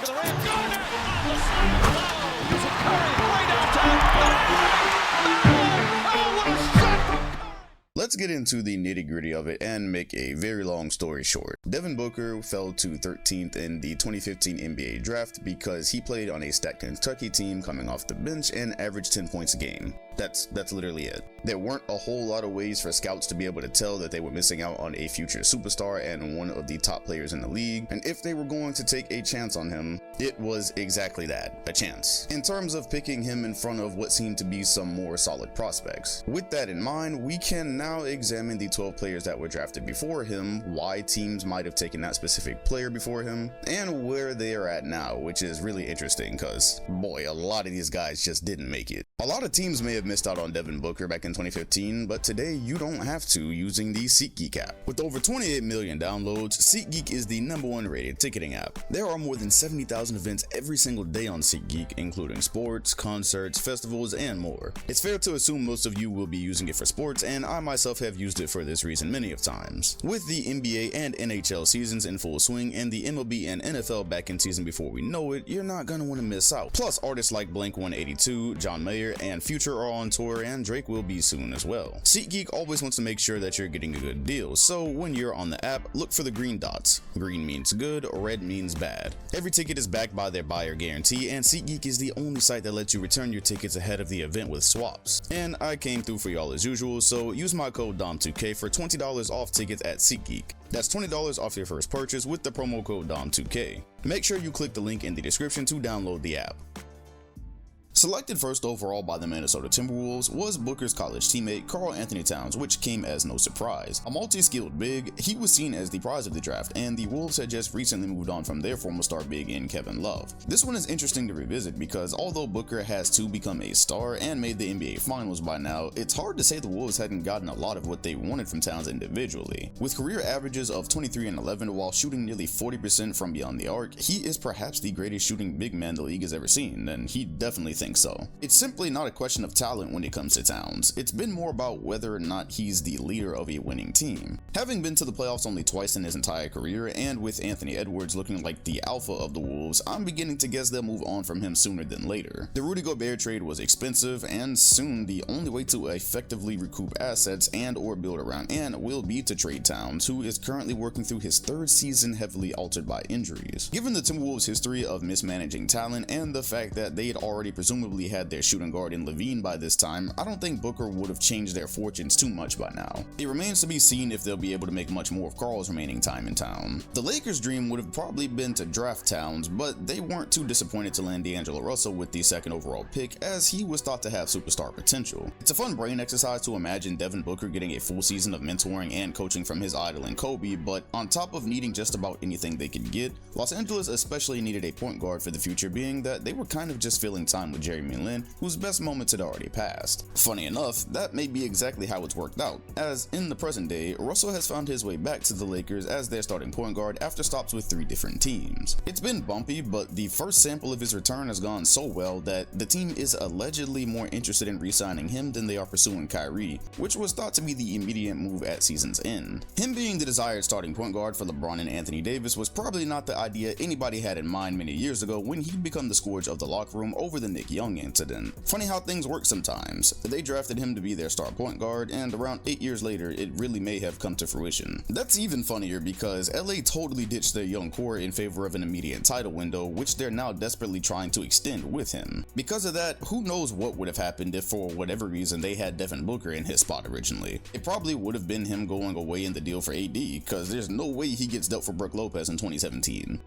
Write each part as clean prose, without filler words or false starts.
of the rim. Got it! Oh, the slam! Oh, using Curry way downtown. Oh, what a shot from Curry! Let's get into the nitty-gritty of it and make a very long story short. Devin Booker fell to 13th in the 2015 NBA draft because he played on a stacked Kentucky team coming off the bench and averaged 10 points a game. That's literally it. There weren't a whole lot of ways for scouts to be able to tell that they were missing out on a future superstar and one of the top players in the league, and if they were going to take a chance on him, it was exactly that, a chance, in terms of picking him in front of what seemed to be some more solid prospects. With that in mind, we can now examine the 12 players that were drafted before him, why teams might have taken that specific player before him, and where they are at now, which is really interesting because, boy, a lot of these guys just didn't make it. A lot of teams may have missed out on Devin Booker back in 2015, but today you don't have to using the SeatGeek app. With over 28 million downloads, SeatGeek is the #1 rated ticketing app. There are more than 70,000 events every single day on SeatGeek, including sports, concerts, festivals, and more. It's fair to assume most of you will be using it for sports, and I myself have used it for this reason many of times. With the NBA and NHL seasons in full swing and the MLB and NFL back in season before we know it, you're not gonna want to miss out. Plus, artists like Blink-182, John Mayer, and Future are on tour, and Drake will be soon as well. SeatGeek always wants to make sure that you're getting a good deal, so when you're on the app, look for the green dots. Green means good, red means bad. Every ticket is backed by their buyer guarantee, and SeatGeek is the only site that lets you return your tickets ahead of the event with swaps. And I came through for y'all as usual, so use my code DOM2K for $20 off tickets at SeatGeek. That's $20 off your first purchase with the promo code DOM2K. Make sure you click the link in the description to download the app. Selected first overall by the Minnesota Timberwolves was Booker's college teammate Karl-Anthony Towns, which came as no surprise. A multi-skilled big, he was seen as the prize of the draft, and the Wolves had just recently moved on from their former star big in Kevin Love. This one is interesting to revisit because although Booker has to become a star and made the NBA Finals by now, it's hard to say the Wolves hadn't gotten a lot of what they wanted from Towns individually. With career averages of 23 and 11 while shooting nearly 40% from beyond the arc, he is perhaps the greatest shooting big man the league has ever seen, and he definitely thinks so. It's simply not a question of talent when it comes to Towns. It's been more about whether or not he's the leader of a winning team. Having been to the playoffs only twice in his entire career, and with Anthony Edwards looking like the alpha of the Wolves, I'm beginning to guess they'll move on from him sooner than later. The Rudy Gobert trade was expensive, and soon the only way to effectively recoup assets and or build around and will be to trade Towns, who is currently working through his third season heavily altered by injuries. Given the Timberwolves' history of mismanaging talent and the fact that they had already presumably had their shooting guard in Levine by this time, I don't think Booker would have changed their fortunes too much by now. It remains to be seen if they'll be able to make much more of Karl's remaining time in town. The Lakers' dream would have probably been to draft Towns, but they weren't too disappointed to land D'Angelo Russell with the second overall pick, as he was thought to have superstar potential. It's a fun brain exercise to imagine Devin Booker getting a full season of mentoring and coaching from his idol in Kobe, but on top of needing just about anything they could get, Los Angeles especially needed a point guard for the future, being that they were kind of just filling time with Jeremy Lin, whose best moments had already passed. Funny enough, that may be exactly how it's worked out, as in the present day, Russell has found his way back to the Lakers as their starting point guard after stops with 3 different teams. It's been bumpy, but the first sample of his return has gone so well that the team is allegedly more interested in re-signing him than they are pursuing Kyrie, which was thought to be the immediate move at season's end. Him being the desired starting point guard for LeBron and Anthony Davis was probably not the idea anybody had in mind many years ago when he'd become the scourge of the locker room over the Nick Young incident. Funny how things work sometimes. They drafted him to be their star point guard, and around 8 years later, it really may have come to fruition. That's even funnier because LA totally ditched their young core in favor of an immediate title window, which they're now desperately trying to extend with him. Because of that, who knows what would have happened if for whatever reason they had Devin Booker in his spot originally. It probably would have been him going away in the deal for AD, because there's no way he gets dealt for Brook Lopez in 2017.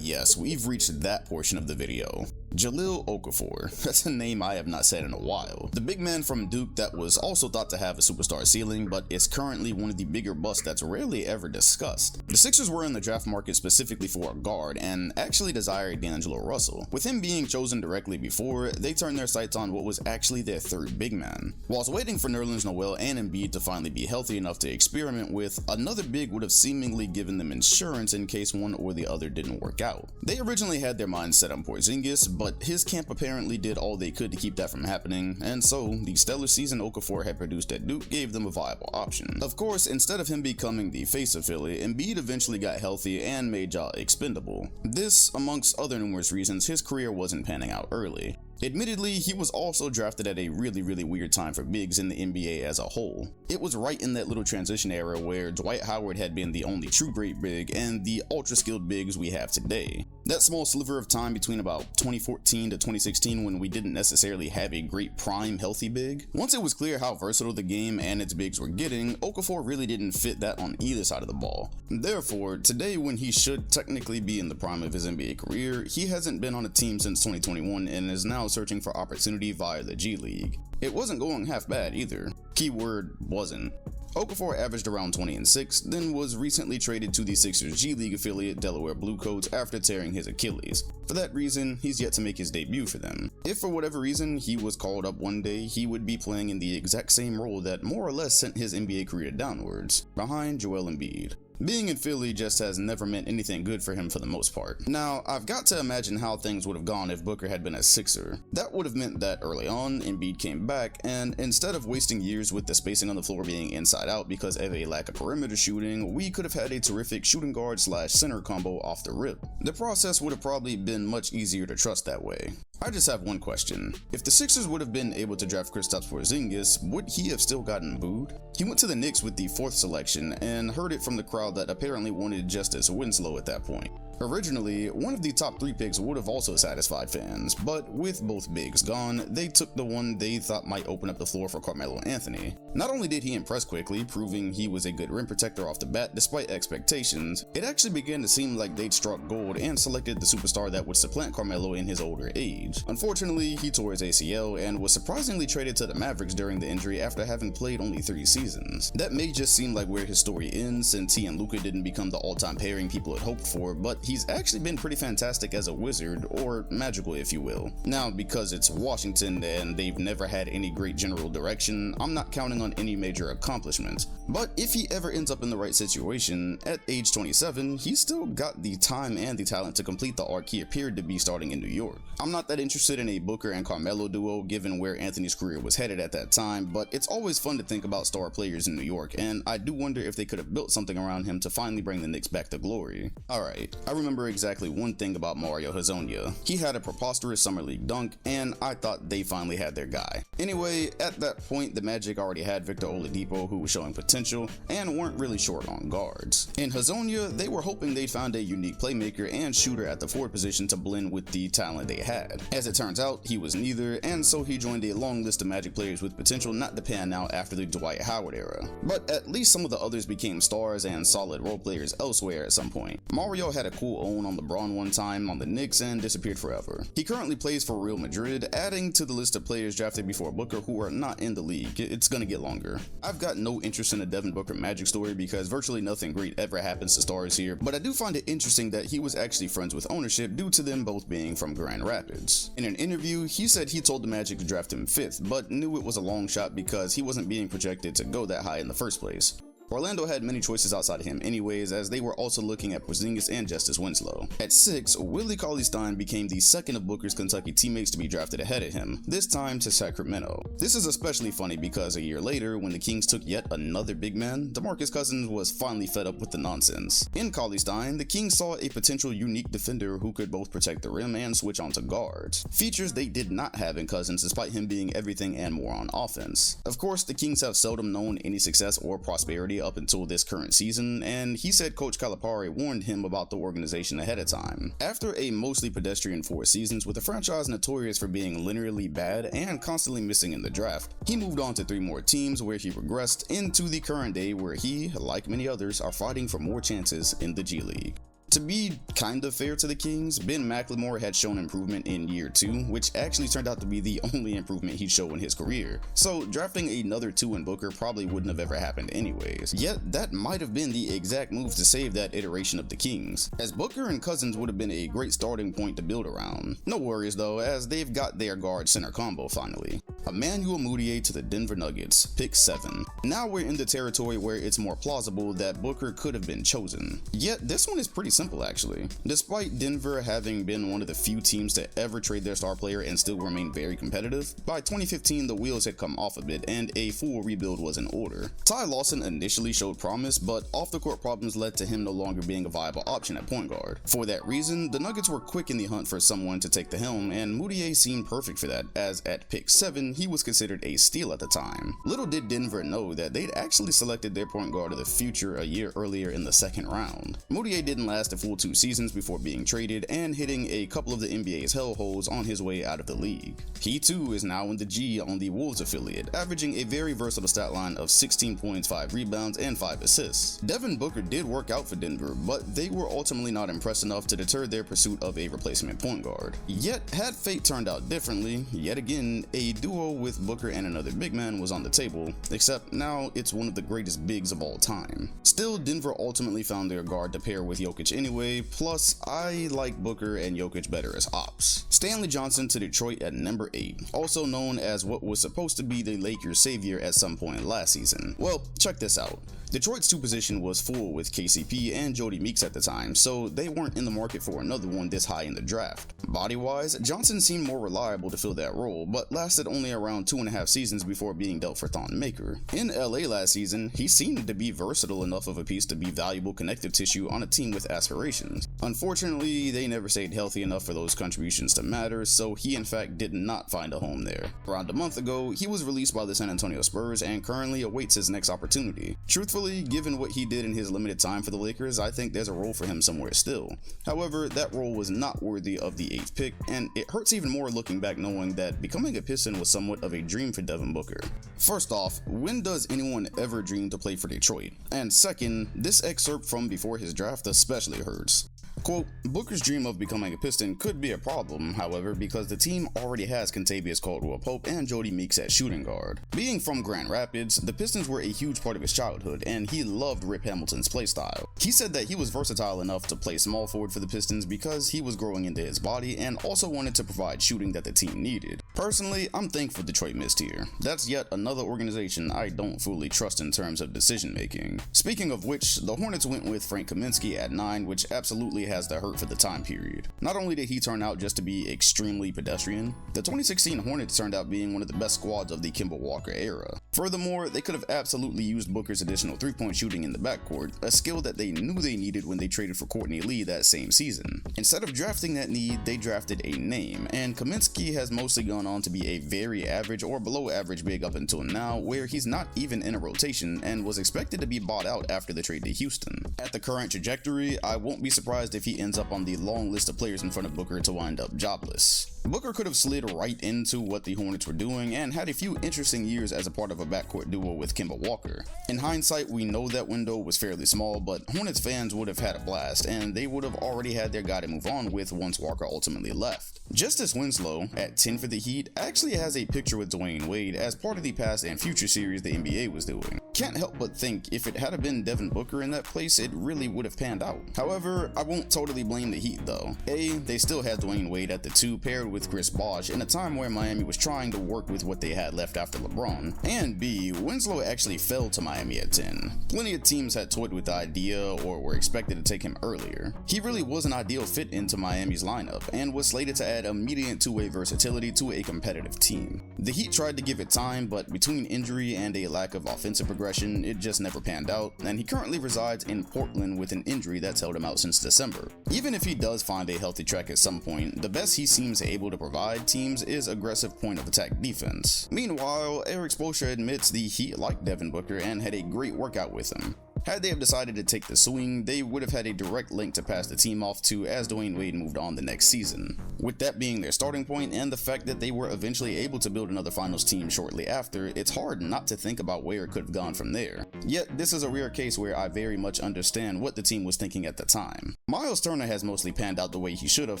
Yes, we've reached that portion of the video. Jahlil Okafor. That's a name I have not said in a while. The big man from Duke that was also thought to have a superstar ceiling, but is currently one of the bigger busts that's rarely ever discussed. The Sixers were in the draft market specifically for a guard, and actually desired D'Angelo Russell. With him being chosen directly before, they turned their sights on what was actually their third big man. Whilst waiting for Nerlens Noel and Embiid to finally be healthy enough to experiment with, another big would have seemingly given them insurance in case one or the other didn't work out. They originally had their minds set on Porzingis, but his camp apparently did all they could to keep that from happening, and so the stellar season Okafor had produced at Duke gave them a viable option. Of course, instead of him becoming the face of Philly, Embiid eventually got healthy and made Ja expendable. This, amongst other numerous reasons, his career wasn't panning out early. Admittedly, he was also drafted at a really weird time for bigs in the NBA as a whole. It was right in that little transition era where Dwight Howard had been the only true great big and the ultra skilled bigs we have today. That small sliver of time between about 2014 to 2016 when we didn't necessarily have a great prime healthy big. Once it was clear how versatile the game and its bigs were getting, Okafor really didn't fit that on either side of the ball. Therefore, today when he should technically be in the prime of his NBA career, he hasn't been on a team since 2021 and is now searching for opportunity via the G League. It wasn't going half bad either. Keyword wasn't. Okafor averaged around 20 and 6, then was recently traded to the Sixers G League affiliate Delaware Bluecoats after tearing his Achilles. For that reason, he's yet to make his debut for them. If for whatever reason he was called up one day, he would be playing in the exact same role that more or less sent his NBA career downwards, behind Joel Embiid. Being in Philly just has never meant anything good for him for the most part. Now, I've got to imagine how things would have gone if Booker had been a Sixer. That would have meant that early on, Embiid came back, and instead of wasting years with the spacing on the floor being inside out because of a lack of perimeter shooting, we could have had a terrific shooting guard / center combo off the rip. The process would have probably been much easier to trust that way. I just have one question. If the Sixers would have been able to draft Kristaps Porzingis, would he have still gotten booed? He went to the Knicks with the 4th selection and heard it from the crowd that apparently wanted Justice Winslow at that point. Originally, one of the top 3 picks would have also satisfied fans, but with both bigs gone, they took the one they thought might open up the floor for Carmelo Anthony. Not only did he impress quickly, proving he was a good rim protector off the bat despite expectations, it actually began to seem like they'd struck gold and selected the superstar that would supplant Carmelo in his older age. Unfortunately, he tore his ACL and was surprisingly traded to the Mavericks during the injury after having played only 3 seasons. That may just seem like where his story ends since he and Luka didn't become the all-time pairing people had hoped for, but he's actually been pretty fantastic as a wizard, or magical if you will. Now, because it's Washington and they've never had any great general direction, I'm not counting on any major accomplishments. But if he ever ends up in the right situation, at age 27, he's still got the time and the talent to complete the arc he appeared to be starting in New York. I'm not that interested in a Booker and Carmelo duo given where Anthony's career was headed at that time, but it's always fun to think about star players in New York, and I do wonder if they could have built something around him to finally bring the Knicks back to glory. Alright, I remember exactly one thing about Mario Hezonia. He had a preposterous summer league dunk, and I thought they finally had their guy. Anyway, at that point, the Magic already had Victor Oladipo, who was showing potential, and weren't really short on guards. In Hezonia, they were hoping they'd find a unique playmaker and shooter at the forward position to blend with the talent they had. As it turns out, he was neither, and so he joined a long list of Magic players with potential not to pan out after the Dwight Howard era. But at least some of the others became stars and solid role players elsewhere at some point. Mario had a cool own on LeBron one time on the Knicks and disappeared forever. He currently plays for Real Madrid, adding to the list of players drafted before Booker who are not in the league. It's gonna get longer. I've got no interest in a Devin Booker Magic story because virtually nothing great ever happens to stars here, but I do find it interesting that he was actually friends with ownership due to them both being from Grand Rapids. In an interview, he said he told the Magic to draft him 5th, but knew it was a long shot because he wasn't being projected to go that high in the first place. Orlando had many choices outside of him anyways, as they were also looking at Porzingis and Justice Winslow. At 6, Willie Cauley-Stein became the second of Booker's Kentucky teammates to be drafted ahead of him, this time to Sacramento. This is especially funny because a year later, when the Kings took yet another big man, DeMarcus Cousins was finally fed up with the nonsense. In Cauley-Stein, the Kings saw a potential unique defender who could both protect the rim and switch onto guards, features they did not have in Cousins despite him being everything and more on offense. Of course, the Kings have seldom known any success or prosperity up until this current season, and he said Coach Calipari warned him about the organization ahead of time. After a mostly pedestrian 4 seasons with a franchise notorious for being linearly bad and constantly missing in the draft, he moved on to 3 more teams where he regressed into the current day where he, like many others, are fighting for more chances in the G League. To be kind of fair to the Kings, Ben McLemore had shown improvement in year 2, which actually turned out to be the only improvement he'd show in his career, so drafting another 2 in Booker probably wouldn't have ever happened anyways. Yet that might have been the exact move to save that iteration of the Kings, as Booker and Cousins would have been a great starting point to build around. No worries though, as they've got their guard center combo finally. Emmanuel Mudiay to the Denver Nuggets, pick 7. Now we're in the territory where it's more plausible that Booker could have been chosen. Yet this one is pretty simple actually. Despite Denver having been one of the few teams to ever trade their star player and still remain very competitive, by 2015 the wheels had come off a bit and a full rebuild was in order. Ty Lawson initially showed promise, but off-the-court problems led to him no longer being a viable option at point guard. For that reason, the Nuggets were quick in the hunt for someone to take the helm, and Mudiay seemed perfect for that, as at pick 7 he was considered a steal at the time. Little did Denver know that they'd actually selected their point guard of the future a year earlier in the second round. Mudiay didn't last a full 2 seasons before being traded and hitting a couple of the NBA's hellholes on his way out of the league. He too is now in the G on the Wolves affiliate, averaging a very versatile stat line of 16 points, 5 rebounds, and 5 assists. Devin Booker did work out for Denver, but they were ultimately not impressed enough to deter their pursuit of a replacement point guard. Yet, had fate turned out differently, yet again, a duo with Booker and another big man was on the table, except now it's one of the greatest bigs of all time. Still, Denver ultimately found their guard to pair with Jokic anyway, plus I like Booker and Jokic better as ops. Stanley Johnson to Detroit at number 8, also known as what was supposed to be the Lakers' savior at some point last season. Well, check this out. Detroit's 2 position was full with KCP and Jody Meeks at the time, so they weren't in the market for another one this high in the draft. Body-wise, Johnson seemed more reliable to fill that role, but lasted only around 2.5 seasons before being dealt for Thon Maker. In LA last season, he seemed to be versatile enough of a piece to be valuable connective tissue on a team with aspirations. Unfortunately, they never stayed healthy enough for those contributions to matter, so he in fact did not find a home there. Around a month ago, he was released by the San Antonio Spurs and currently awaits his next opportunity. Truthfully, given what he did in his limited time for the Lakers, I think there's a role for him somewhere still. However, that role was not worthy of the 8th pick, and it hurts even more looking back knowing that becoming a Piston was somewhat of a dream for Devin Booker. First off, when does anyone ever dream to play for Detroit? And second, this excerpt from before his draft especially hurts. Quote, Booker's dream of becoming a Piston could be a problem, however, because the team already has Kentavious Caldwell-Pope and Jody Meeks at shooting guard. Being from Grand Rapids, the Pistons were a huge part of his childhood, and he loved Rip Hamilton's playstyle. He said that he was versatile enough to play small forward for the Pistons because he was growing into his body and also wanted to provide shooting that the team needed. Personally, I'm thankful Detroit missed here. That's yet another organization I don't fully trust in terms of decision making. Speaking of which, the Hornets went with Frank Kaminsky at 9, which absolutely has the hurt for the time period. Not only did he turn out just to be extremely pedestrian, the 2016 Hornets turned out being one of the best squads of the Kemba Walker era. Furthermore, they could have absolutely used Booker's additional 3-point shooting in the backcourt, a skill that they knew they needed when they traded for Courtney Lee that same season. Instead of drafting that need, they drafted a name, and Kaminsky has mostly gone on to be a very average or below average big up until now, where he's not even in a rotation and was expected to be bought out after the trade to Houston. At the current trajectory, I won't be surprised if he ends up on the long list of players in front of Booker to wind up jobless. Booker could have slid right into what the Hornets were doing and had a few interesting years as a part of a backcourt duo with Kemba Walker. In hindsight, we know that window was fairly small, but Hornets fans would have had a blast, and they would have already had their guy to move on with once Walker ultimately left. Justice Winslow, at 10 for the Heat, actually has a picture with Dwayne Wade as part of the past and future series the NBA was doing. Can't help but think if it had been Devin Booker in that place, it really would have panned out. However, I won't totally blame the Heat though. A, they still had Dwayne Wade at the 2 paired with Chris Bosh in a time where Miami was trying to work with what they had left after LeBron. And B, Winslow actually fell to Miami at 10. Plenty of teams had toyed with the idea or were expected to take him earlier. He really was an ideal fit into Miami's lineup and was slated to add immediate two-way versatility to a competitive team. The Heat tried to give it time, but between injury and a lack of offensive progression, it just never panned out, and he currently resides in Portland with an injury that's held him out since December. Even if he does find a healthy track at some point, the best he seems able to provide teams is aggressive point of attack defense. Meanwhile, Eric Spoelstra admits the Heat liked Devin Booker and had a great workout with him. Had they have decided to take the swing, they would have had a direct link to pass the team off to as Dwayne Wade moved on the next season. With that being their starting point and the fact that they were eventually able to build another finals team shortly after, it's hard not to think about where it could have gone from there. Yet, this is a rare case where I very much understand what the team was thinking at the time. Miles Turner has mostly panned out the way he should have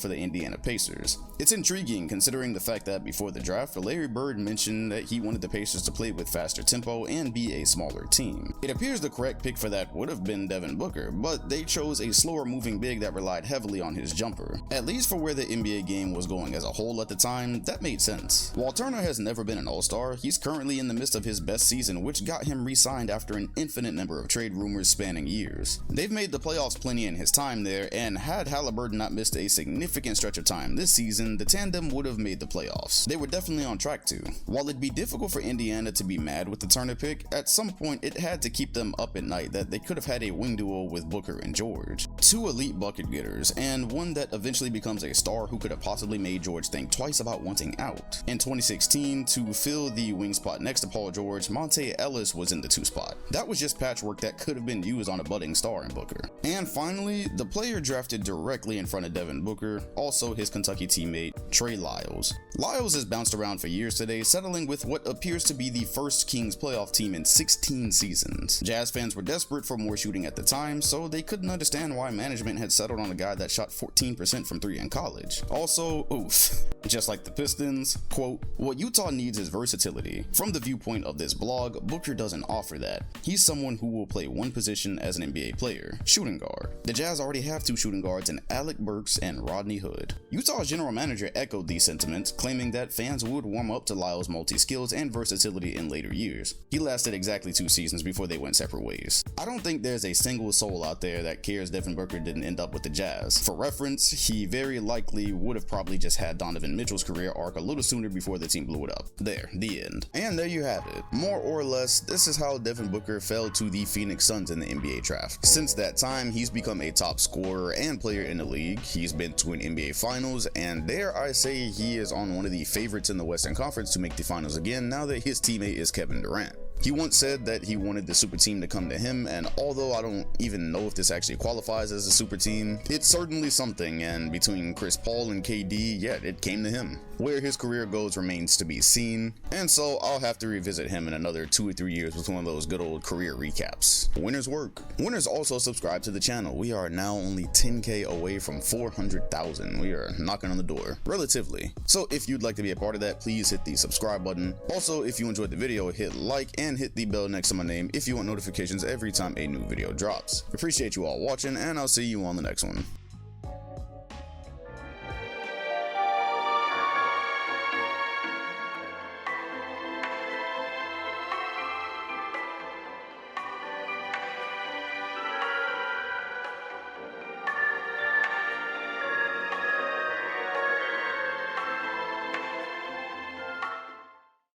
for the Indiana Pacers. It's intriguing considering the fact that before the draft, Larry Bird mentioned that he wanted the Pacers to play with faster tempo and be a smaller team. It appears the correct pick for that would have been Devin Booker, but they chose a slower moving big that relied heavily on his jumper. At least for where the NBA game was going as a whole at the time, that made sense. While Turner has never been an all-star, he's currently in the midst of his best season, which got him re-signed after an infinite number of trade rumors spanning years. They've made the playoffs plenty in his time there, and had Halliburton not missed a significant stretch of time this season, the tandem would have made the playoffs. They were definitely on track to. While it'd be difficult for Indiana to be mad with the Turner pick, at some point it had to keep them up at night that they could have had a wing duo with Booker and George. Two elite bucket getters, and one that eventually becomes a star who could have possibly made George think twice about wanting out. In 2016, to fill the wing spot next to Paul George, Monte Ellis was in the 2 spot. That was just patchwork that could have been used on a budding star in Booker. And finally, the player drafted directly in front of Devin Booker, also his Kentucky teammate, Trey Lyles. Lyles has bounced around for years today, settling with what appears to be the first Kings playoff team in 16 seasons. Jazz fans were desperate for more shooting at the time, so they couldn't understand why management had settled on a guy that shot 14% from 3 in college. Also, oof. Just like the Pistons, quote, "What Utah needs is versatility. From the viewpoint of this blog, Booker doesn't offer that. He's someone who will play one position as an NBA player, shooting guard. The Jazz already have 2 shooting guards in Alec Burks and Rodney Hood." Utah's general manager echoed these sentiments, claiming that fans would warm up to Lyles' multi-skills and versatility in later years. He lasted exactly 2 seasons before they went separate ways. I don't think there's a single soul out there that cares Devin Booker didn't end up with the Jazz. For reference, he very likely would have probably just had Donovan Mitchell's career arc a little sooner before the team blew it up. There, the end. And there you have it. More or less, this is how Devin Booker fell to the Phoenix Suns in the NBA draft. Since that time, he's become a top scorer and player in the league. He's been to an NBA Finals, and dare I say he is on one of the favorites in the Western Conference to make the finals again now that his teammate is Kevin Durant. He once said that he wanted the super team to come to him, and although I don't even know if this actually qualifies as a super team, it's certainly something, and between Chris Paul and KD, yeah, it came to him. Where his career goes remains to be seen, and so I'll have to revisit him in another 2 or 3 years with one of those good old career recaps. Winners work. Winners also subscribe to the channel. We are now only 10k away from 400,000. We are knocking on the door, relatively. So if you'd like to be a part of that, please hit the subscribe button. Also, if you enjoyed the video, hit like and hit the bell next to my name if you want notifications every time a new video drops. Appreciate you all watching, and I'll see you on the next one.